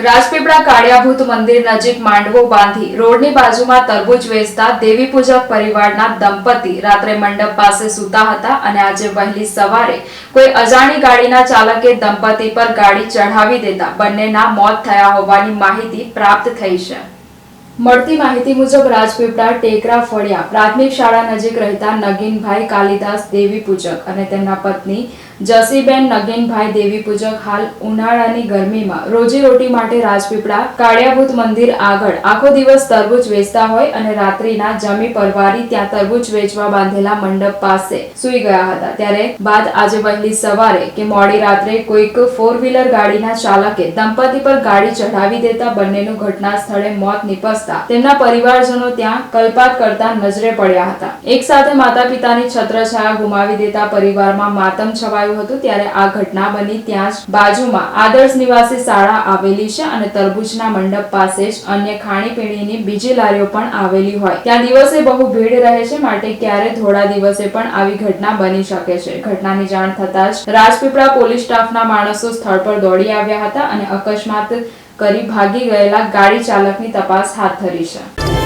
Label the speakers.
Speaker 1: રાજપીપળા કાળિયાભૂત મંદિર નજીક માંડવો બાંધી રોડની બાજુમાં તરબૂચ વેચતા દેવી પૂજક પરિવારના દંપતી રાત્રે મંડપ પાસે સૂતા હતા અને આજે વહેલી સવારે કોઈ અજાણી ગાડીના ચાલકે દંપતી પર ગાડી ચઢાવી દેતા બંનેના મોત થયા હોવાની માહિતી પ્રાપ્ત થઈ છે। મળતી માહિતી મુજબ રાજપીપળા ટેકરા ફળિયા પ્રાથમિક શાળા નજીક રહેતા નગીનભાઈ કાલિદાસ દેવી પૂજક અને તેમના પત્ની જસીબેન નગીનભાઈ દેવી પૂજક હાલ ઉનાળાની ગરમીમાં રોજીરોટી માટે રાજપીપળા કાળિયાભૂત મંદિર આગળ આખો દિવસ તરબૂચ વેચતા હોય અને રાત્રિના જમી પરવારી ત્યાં તરબૂચ વેચવા બાંધેલા મંડપ પાસે સૂઈ ગયા હતા। ત્યારે બાદ આજે વહેલી સવારે કે મોડી રાત્રે કોઈક 4-વ્હીલર ગાડીના ચાલકે દંપતી પર ગાડી ચઢાવી દેતા બંનેનું ઘટના સ્થળે મોત નિપજતા તેમના પરિવારજનો ત્યાં કલ્પાત કરતા નજરે પડ્યા હતા। એક સાથે માતા પિતાની છત્રછાયા ગુમાવી દેતા પરિવારમાં માતમ છવાયું હતું। ત્યારે આ ઘટના બની ત્યાં જ બાજુમાં આદર્શ નિવાસી શાળા આવેલી છે અને તરબૂચના મંડપ પાસે જ અન્ય ખાણીપીણીની બીજી લારીઓ પણ આવેલી હોય ત્યાં દિવસે બહુ ભીડ રહે છે, માટે ક્યારે થોડા દિવસે પણ આવી ઘટના બની શકે છે। ઘટનાની જાણ થતા જ રાજપીપળા પોલીસ સ્ટાફના માણસો સ્થળ પર દોડી આવ્યા હતા અને અકસ્માત કરી ભાગી ગયેલા ગાડી ચાલકની તપાસ હાથ ધરી છે।